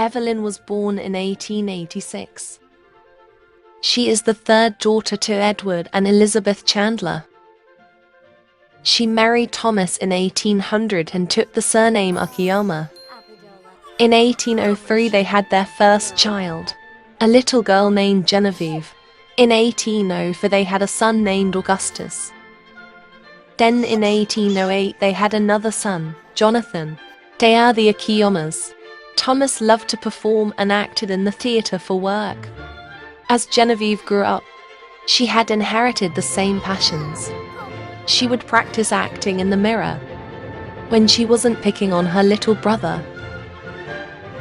Evelyn was born in 1886. She is the third daughter to Edward and Elizabeth Chandler. She married Thomas in 1800 and took the surname Akiyama. In 1803 they had their first child, a little girl named Genevieve. In 1804 they had a son named Augustus. Then in 1808 they had another son, Jonathan. They are the Akiyamas. Thomas loved to perform and acted in the theatre for work. As Genevieve grew up, she had inherited the same passions. She would practice acting in the mirror when she wasn't picking on her little brother.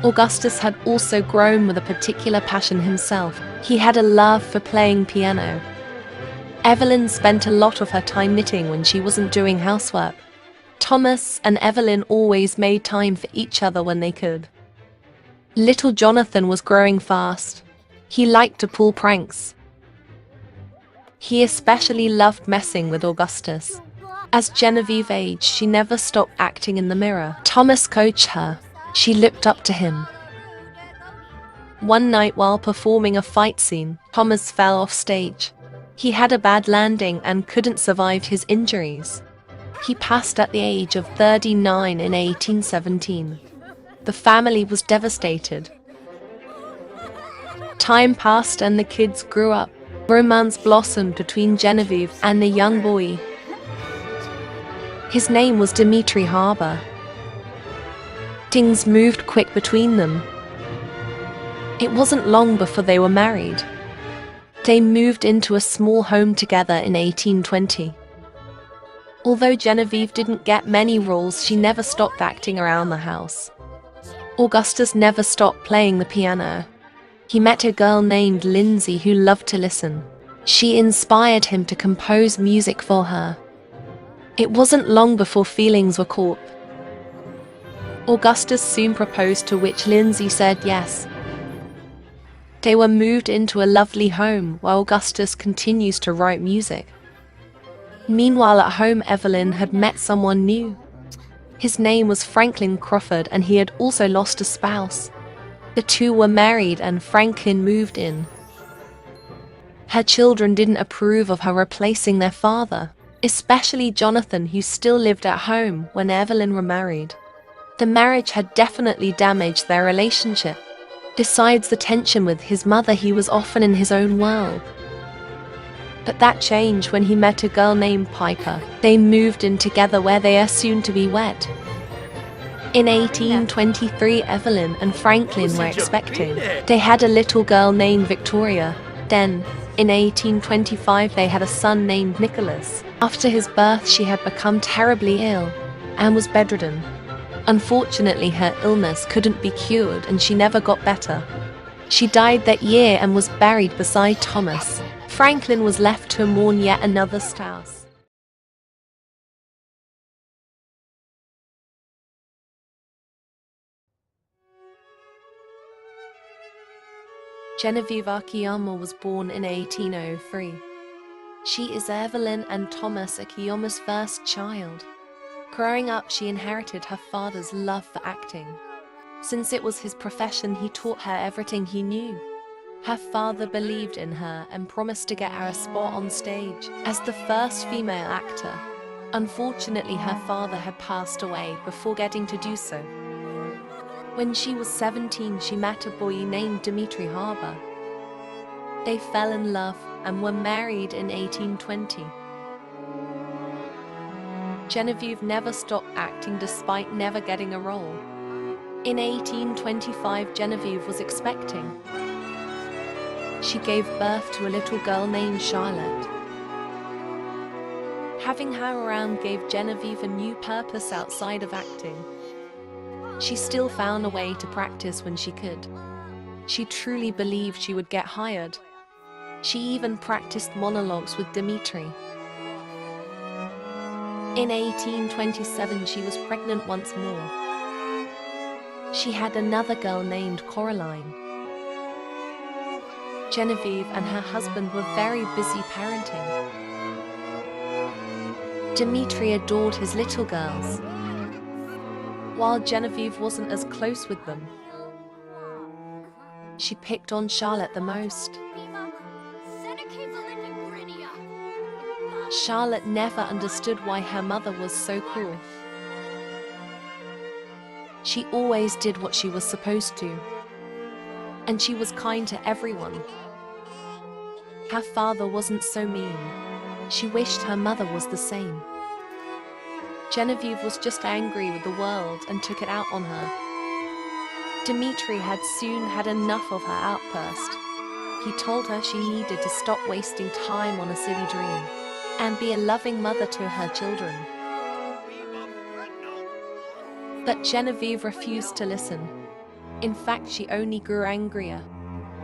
Augustus had also grown with a particular passion himself. He had a love for playing piano. Evelyn spent a lot of her time knitting when she wasn't doing housework. Thomas and Evelyn always made time for each other when they could. Little Jonathan was growing fast. He liked to pull pranks. He especially loved messing with Augustus. As Genevieve aged, she never stopped acting in the mirror. Thomas coached her. She looked up to him. One night while performing a fight scene, Thomas fell off stage. He had a bad landing and couldn't survive his injuries. He passed at the age of 39 in 1817. The family was devastated. Time passed and the kids grew up. Romance blossomed between Genevieve and the young boy. His name was Dimitri Harbour. Things moved quick between them. It wasn't long before they were married. They moved into a small home together in 1820. Although Genevieve didn't get many roles, she never stopped acting around the house. Augustus never stopped playing the piano. He met a girl named Lindsay who loved to listen. She inspired him to compose music for her. It wasn't long before feelings were caught. Augustus soon proposed, to which Lindsay said yes. They were moved into a lovely home where Augustus continues to write music. Meanwhile at home, Evelyn had met someone new. His name was Franklin Crawford and he had also lost a spouse. The two were married and Franklin moved in. Her children didn't approve of her replacing their father, especially Jonathan, who still lived at home when Evelyn remarried. The marriage had definitely damaged their relationship. Besides the tension with his mother, he was often in his own world. But that changed when he met a girl named Piper. They moved in together where they are soon to be wed. In 1823, Evelyn and Franklin were expecting. They had a little girl named Victoria. Then, in 1825, they had a son named Nicholas. After his birth, she had become terribly ill and was bedridden. Unfortunately, her illness couldn't be cured and she never got better. She died that year and was buried beside Thomas. Franklin was left to mourn yet another spouse. Genevieve Akiyama was born in 1803. She is Evelyn and Thomas Akiyama's first child. Growing up, she inherited her father's love for acting. Since it was his profession, he taught her everything he knew. Her father believed in her and promised to get her a spot on stage as the first female actor. Unfortunately, her father had passed away before getting to do so. When she was 17, she met a boy named Dimitri Harbour. They fell in love and were married in 1820. Genevieve never stopped acting despite never getting a role. In 1825, Genevieve was expecting. She gave birth to a little girl named Charlotte. Having her around gave Genevieve a new purpose outside of acting. She still found a way to practice when she could. She truly believed she would get hired. She even practiced monologues with Dimitri. In 1827, she was pregnant once more. She had another girl named Coraline. Genevieve and her husband were very busy parenting. Dimitri adored his little girls, while Genevieve wasn't as close with them. She picked on Charlotte the most. Charlotte never understood why her mother was so cruel. She always did what she was supposed to, and she was kind to everyone. Her father wasn't so mean. She wished her mother was the same. Genevieve was just angry with the world and took it out on her. Dimitri had soon had enough of her outburst. He told her she needed to stop wasting time on a silly dream and be a loving mother to her children. But Genevieve refused to listen. In fact, she only grew angrier.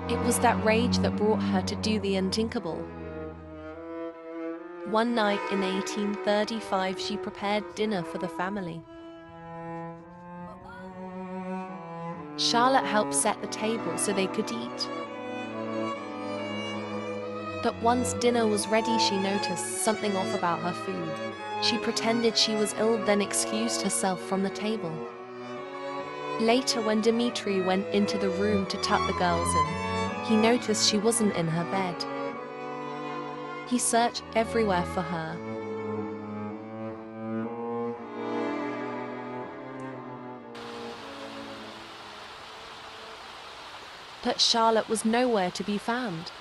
It was that rage that brought her to do the unthinkable. One night in 1835, she prepared dinner for the family. Charlotte helped set the table so they could eat. But once dinner was ready, she noticed something off about her food. She pretended she was ill, then excused herself from the table. Later, when Dimitri went into the room to tuck the girls in, he noticed she wasn't in her bed. He searched everywhere for her. But Charlotte was nowhere to be found.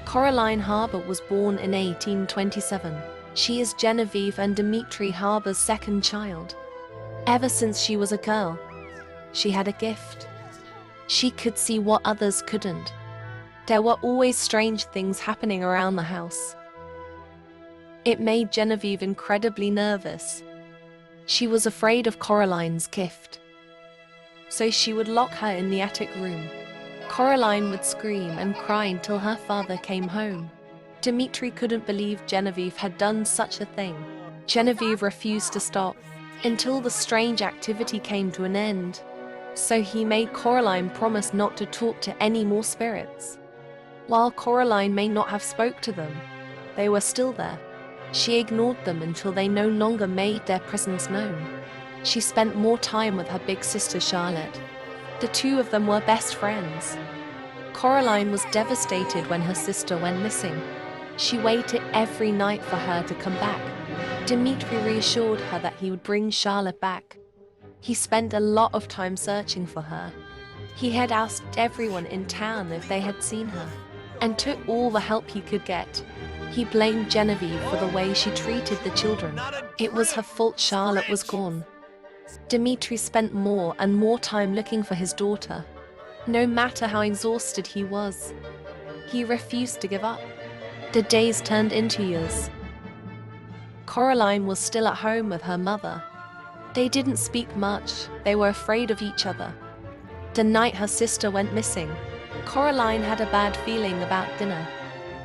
Coraline Harbour was born in 1827. She is Genevieve and Dimitri Harbour's second child. Ever since she was a girl, she had a gift. She could see what others couldn't. There were always strange things happening around the house. It made Genevieve incredibly nervous. She was afraid of Coraline's gift, so she would lock her in the attic room. Coraline would scream and cry until her father came home. Dimitri couldn't believe Genevieve had done such a thing. Genevieve refused to stop until the strange activity came to an end. So he made Coraline promise not to talk to any more spirits. While Coraline may not have spoke to them, they were still there. She ignored them until they no longer made their presence known. She spent more time with her big sister Charlotte. The two of them were best friends. Coraline was devastated when her sister went missing. She waited every night for her to come back. Dimitri reassured her that he would bring Charlotte back. He spent a lot of time searching for her. He had asked everyone in town if they had seen her, and took all the help he could get. He blamed Genevieve for the way she treated the children. It was her fault Charlotte was gone. Dimitri spent more and more time looking for his daughter. No matter how exhausted he was, he refused to give up. The days turned into years. Coraline was still at home with her mother. They didn't speak much, they were afraid of each other. The night her sister went missing, Coraline had a bad feeling about dinner.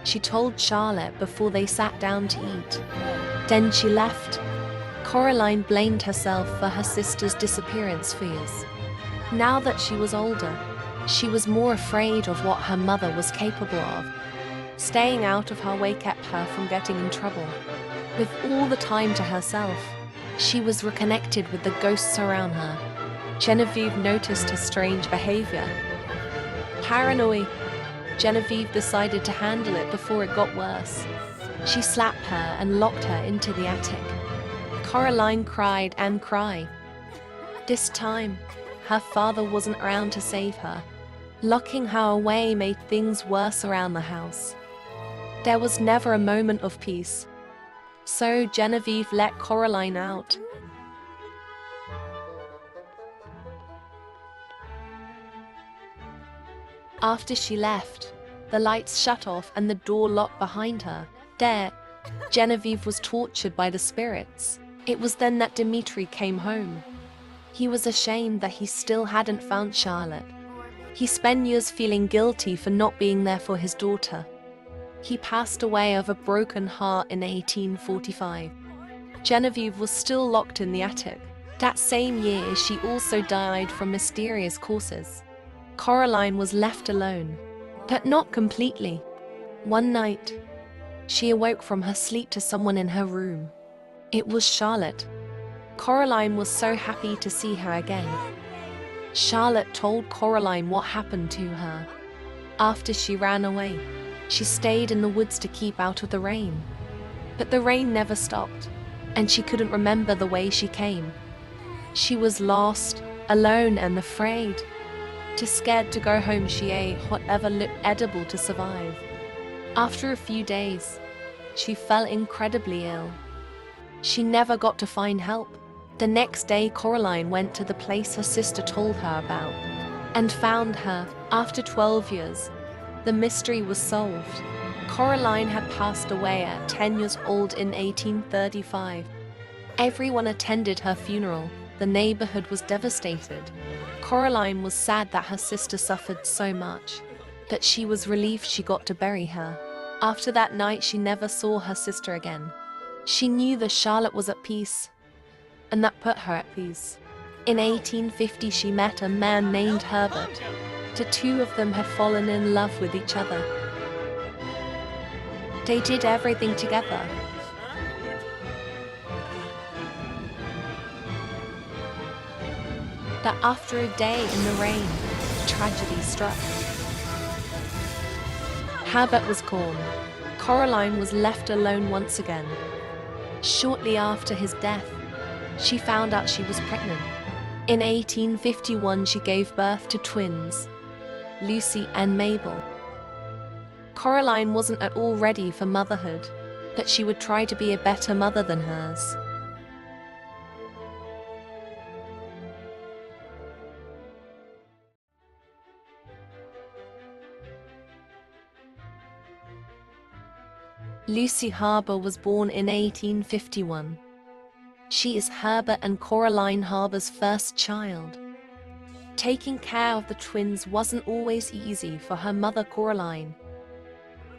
She told Charlotte before they sat down to eat. Then she left. Coraline blamed herself for her sister's disappearance for years. Now that she was older, she was more afraid of what her mother was capable of. Staying out of her way kept her from getting in trouble. With all the time to herself, she was reconnected with the ghosts around her. Genevieve noticed her strange behavior. Paranoid, Genevieve decided to handle it before it got worse. She slapped her and locked her into the attic. Coraline cried and cried. This time, her father wasn't around to save her. Locking her away made things worse around the house. There was never a moment of peace. So Genevieve let Coraline out. After she left, the lights shut off and the door locked behind her. There, Genevieve was tortured by the spirits. It was then that Dimitri came home. He was ashamed that he still hadn't found Charlotte. He spent years feeling guilty for not being there for his daughter. He passed away of a broken heart in 1845. Genevieve was still locked in the attic. That same year, she also died from mysterious causes. Coraline was left alone, but not completely. One night, she awoke from her sleep to someone in her room. It was Charlotte. Coraline was so happy to see her again. Charlotte told Coraline what happened to her. After she ran away, she stayed in the woods to keep out of the rain. But the rain never stopped, and she couldn't remember the way she came. She was lost, alone, and afraid. Too scared to go home, she ate whatever looked edible to survive. After a few days, she fell incredibly ill. She never got to find help. The next day, Coraline went to the place her sister told her about and found her. After 12 years, the mystery was solved. Coraline had passed away at 10 years old in 1835. Everyone attended her funeral. The neighborhood was devastated. Coraline was sad that her sister suffered so much, but she was relieved she got to bury her. After that night, she never saw her sister again. She knew that Charlotte was at peace, and that put her at peace. In 1850, she met a man named Herbert. The two of them had fallen in love with each other. They did everything together. But after a day in the rain, tragedy struck. Herbert was gone. Coraline was left alone once again. Shortly after his death, she found out she was pregnant. In 1851, she gave birth to twins, Lucy and Mabel. Coraline wasn't at all ready for motherhood, but she would try to be a better mother than hers. Lucy Harbour was born in 1851. She is Herbert and Coraline Harbour's first child. Taking care of the twins wasn't always easy for her mother Coraline.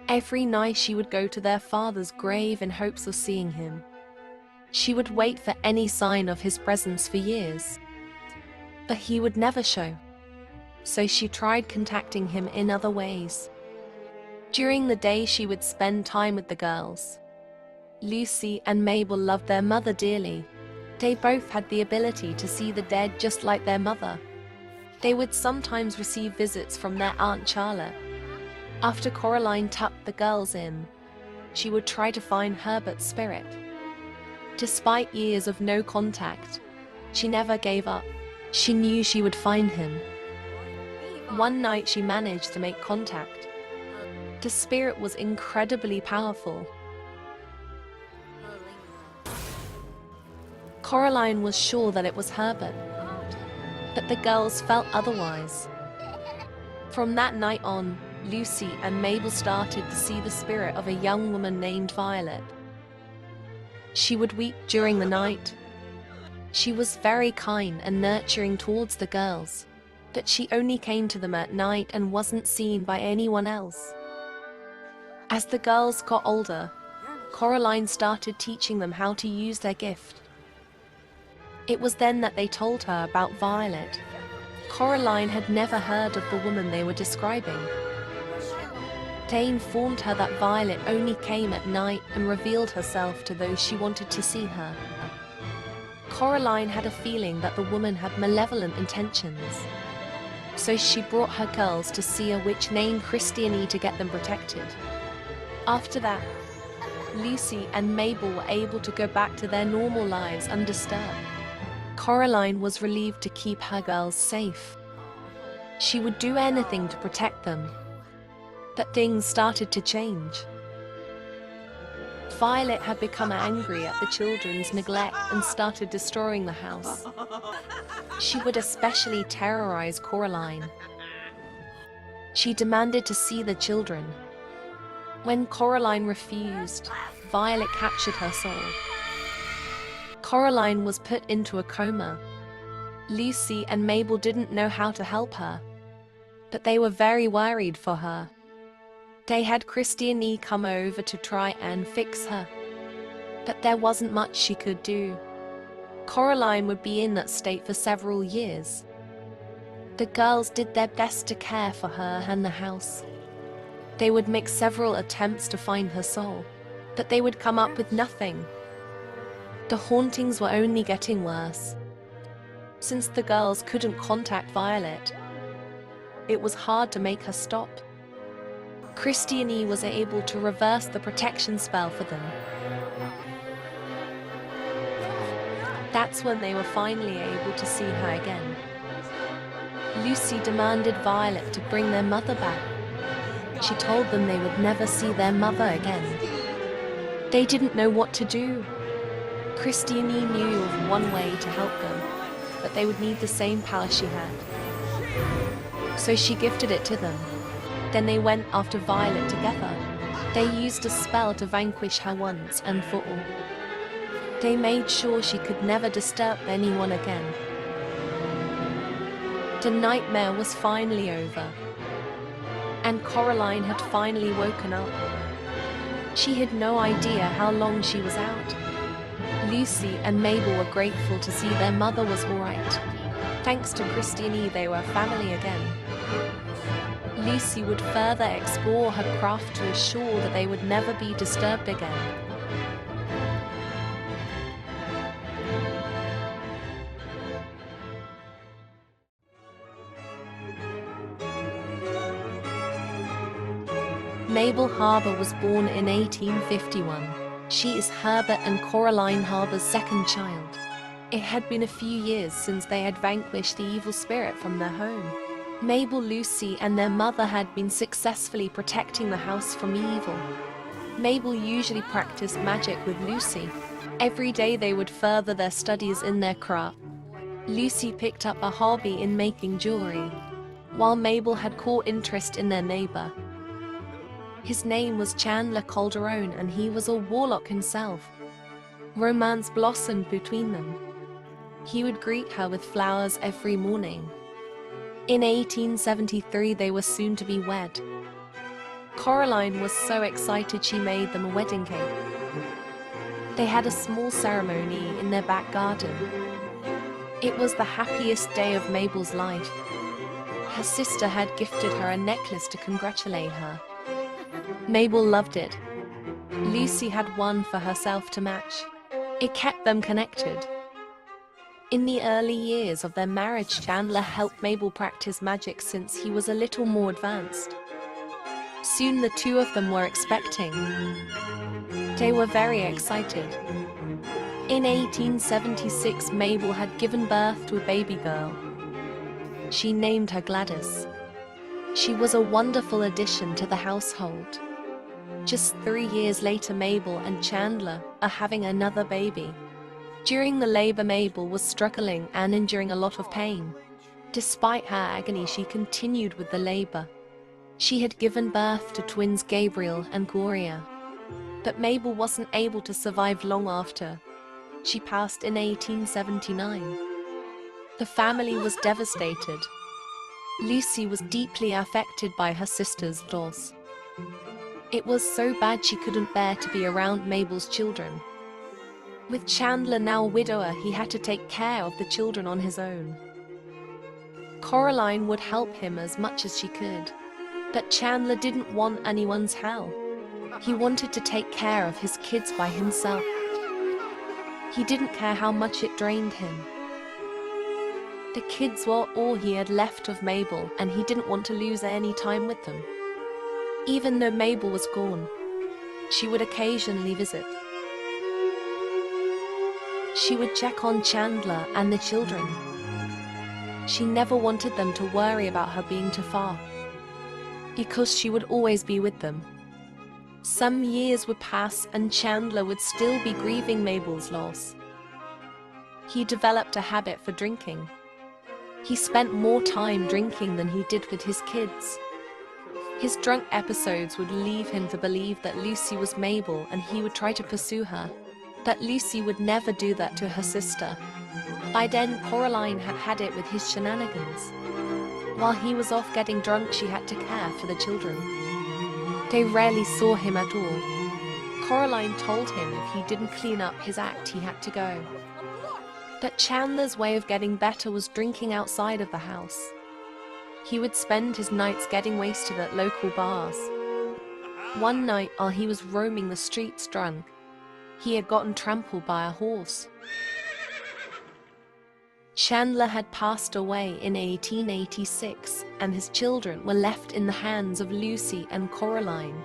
Every night she would go to their father's grave in hopes of seeing him. She would wait for any sign of his presence for years, but he would never show. So she tried contacting him in other ways. During the day, she would spend time with the girls. Lucy and Mabel loved their mother dearly. They both had the ability to see the dead just like their mother. They would sometimes receive visits from their Aunt Charlotte. After Coraline tucked the girls in, she would try to find Herbert's spirit. Despite years of no contact, she never gave up. She knew she would find him. One night she managed to make contact. The spirit was incredibly powerful. Coraline was sure that it was Herbert, but the girls felt otherwise. From that night on, Lucy and Mabel started to see the spirit of a young woman named Violet. She would weep during the night. She was very kind and nurturing towards the girls, but she only came to them at night and wasn't seen by anyone else. As the girls got older, Coraline started teaching them how to use their gift. It was then that they told her about Violet. Coraline had never heard of the woman they were describing. They informed her that Violet only came at night and revealed herself to those she wanted to see her. Coraline had a feeling that the woman had malevolent intentions. So she brought her girls to see a witch named Christiane to get them protected. After that, Lucy and Mabel were able to go back to their normal lives undisturbed. Coraline was relieved to keep her girls safe. She would do anything to protect them. But things started to change. Violet had become angry at the children's neglect and started destroying the house. She would especially terrorize Coraline. She demanded to see the children. When Coraline refused, Violet captured her soul. Coraline was put into a coma. Lucy and Mabel didn't know how to help her, but they were very worried for her. They had Christiane come over to try and fix her, but there wasn't much she could do. Coraline would be in that state for several years. The girls did their best to care for her and the house. They would make several attempts to find her soul, but they would come up with nothing. The hauntings were only getting worse. Since the girls couldn't contact Violet, it was hard to make her stop. Christiane was able to reverse the protection spell for them. That's when they were finally able to see her again. Lucy demanded Violet to bring their mother back. She told them they would never see their mother again. They didn't know what to do. Christiane knew of one way to help them, but they would need the same power she had. So she gifted it to them. Then they went after Violet together. They used a spell to vanquish her once and for all. They made sure she could never disturb anyone again. The nightmare was finally over, and Coraline had finally woken up. She had no idea how long she was out. Lucy and Mabel were grateful to see their mother was all right. Thanks to Christiane, they were family again. Lucy would further explore her craft to assure that they would never be disturbed again. Mabel Harbour was born in 1851. She is Herbert and Coraline Harbour's second child. It had been a few years since they had vanquished the evil spirit from their home. Mabel, Lucy, and their mother had been successfully protecting the house from evil. Mabel usually practiced magic with Lucy. Every day they would further their studies in their craft. Lucy picked up a hobby in making jewelry, while Mabel had caught interest in their neighbor. His name was Chandler Calderone, and he was a warlock himself. Romance blossomed between them. He would greet her with flowers every morning. In 1873, they were soon to be wed. Coraline was so excited she made them a wedding cake. They had a small ceremony in their back garden. It was the happiest day of Mabel's life. Her sister had gifted her a necklace to congratulate her. Mabel loved it. Lucy had one for herself to match. It kept them connected. In the early years of their marriage, Chandler helped Mabel practice magic since he was a little more advanced. Soon the two of them were expecting. They were very excited. In 1876, Mabel had given birth to a baby girl. She named her Gladys. She was a wonderful addition to the household. Just 3 years later, Mabel and Chandler are having another baby. During the labor, Mabel was struggling and enduring a lot of pain. Despite her agony, she continued with the labor. She had given birth to twins Gabriel and Gloria. But Mabel wasn't able to survive long after. She passed in 1879. The family was devastated. Lucy was deeply affected by her sister's loss. It was so bad she couldn't bear to be around Mabel's children. With Chandler now a widower, he had to take care of the children on his own. Coraline would help him as much as she could, but Chandler didn't want anyone's help. He wanted to take care of his kids by himself. He didn't care how much it drained him. The kids were all he had left of Mabel, and he didn't want to lose any time with them. Even though Mabel was gone, she would occasionally visit. She would check on Chandler and the children. She never wanted them to worry about her being too far, because she would always be with them. Some years would pass and Chandler would still be grieving Mabel's loss. He developed a habit for drinking. He spent more time drinking than he did with his kids. His drunk episodes would leave him to believe that Lucy was Mabel, and he would try to pursue her. But Lucy would never do that to her sister. By then, Coraline had had it with his shenanigans. While he was off getting drunk, she had to care for the children. They rarely saw him at all. Coraline told him if he didn't clean up his act, he had to go. But Chandler's way of getting better was drinking outside of the house. He would spend his nights getting wasted at local bars. One night, while he was roaming the streets drunk, he had gotten trampled by a horse. Chandler had passed away in 1886, and his children were left in the hands of Lucy and Coraline.